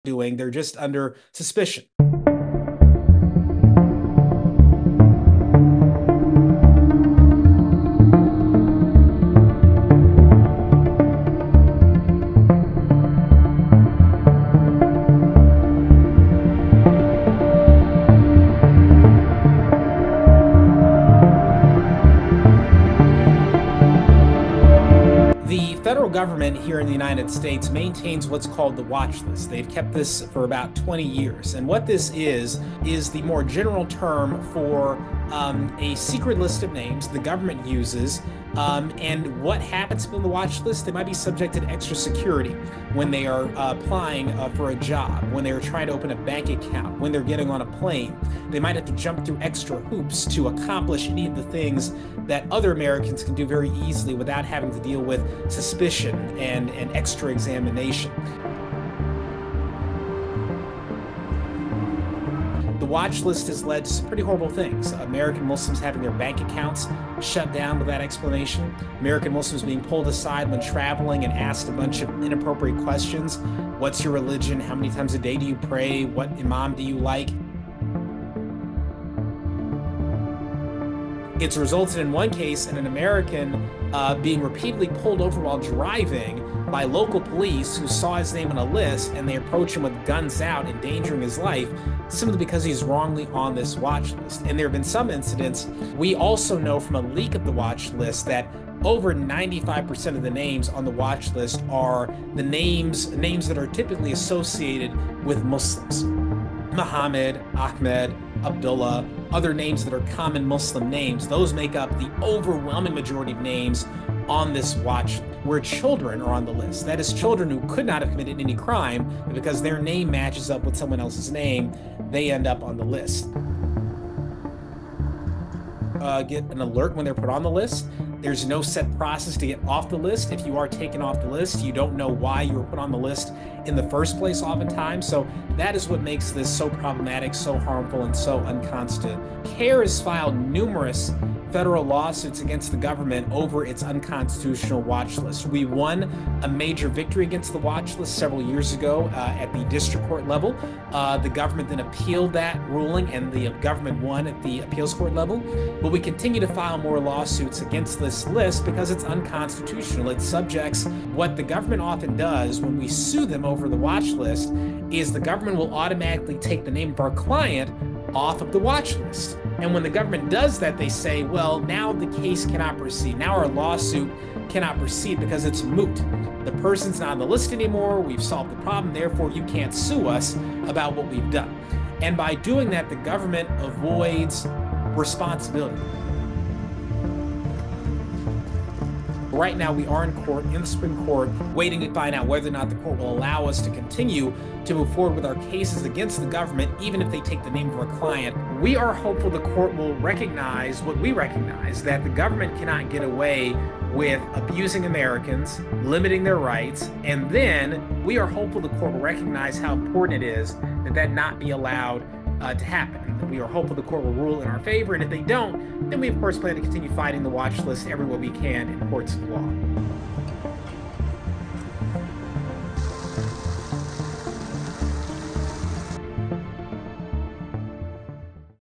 doing. They're just under suspicion. The federal government here in the United States maintains what's called the watch list. They've kept this for about 20 years. And what this is the more general term for a secret list of names the government uses. And what happens to be on the watch list, they might be subjected to extra security when they are applying for a job, when they're trying to open a bank account, when they're getting on a plane. They might have to jump through extra hoops to accomplish any of the things that other Americans can do very easily without having to deal with suspicion and extra examination. The watch list has led to some pretty horrible things. American Muslims having their bank accounts shut down without explanation. American Muslims being pulled aside when traveling and asked a bunch of inappropriate questions. What's your religion? How many times a day do you pray? What imam do you like? It's resulted in one case in an American being repeatedly pulled over while driving by local police who saw his name on a list, and they approach him with guns out, endangering his life, simply because he's wrongly on this watch list. And there have been some incidents. We also know from a leak of the watch list that over 95% of the names on the watch list are the names that are typically associated with Muslims. Muhammad, Ahmed, Abdullah, other names that are common Muslim names, those make up the overwhelming majority of names on this watch list. Where children are on the list, that is, children who could not have committed any crime, but because their name matches up with someone else's name, they end up on the list. Get an alert when they're put on the list. There's no set process to get off the list. If you are taken off the list, you don't know why you were put on the list in the first place oftentimes. So that is what makes this so problematic, so harmful, and so unconstitutional. CAIR has filed numerous federal lawsuits against the government over its unconstitutional watch list. We won a major victory against the watch list several years ago at the district court level. The government then appealed that ruling, and the government won at the appeals court level. But we continue to file more lawsuits against this list because it's unconstitutional. It subjects what the government often does when we sue them over the watch list is the government will automatically take the name of our client off of the watch list. And when the government does that, they say, well, now the case cannot proceed. Now our lawsuit cannot proceed because it's moot. The person's not on the list anymore. We've solved the problem. Therefore, you can't sue us about what we've done. And by doing that, the government avoids responsibility. Right now, we are in court, in the Supreme Court, waiting to find out whether or not the court will allow us to continue to move forward with our cases against the government, even if they take the name of our client. We are hopeful the court will recognize what we recognize, that the government cannot get away with abusing Americans, limiting their rights, and then we are hopeful the court will recognize how important it is that that not be allowed to happen. We are hopeful the court will rule in our favor, and if they don't, then we of course plan to continue fighting the watch list everywhere we can in courts of law.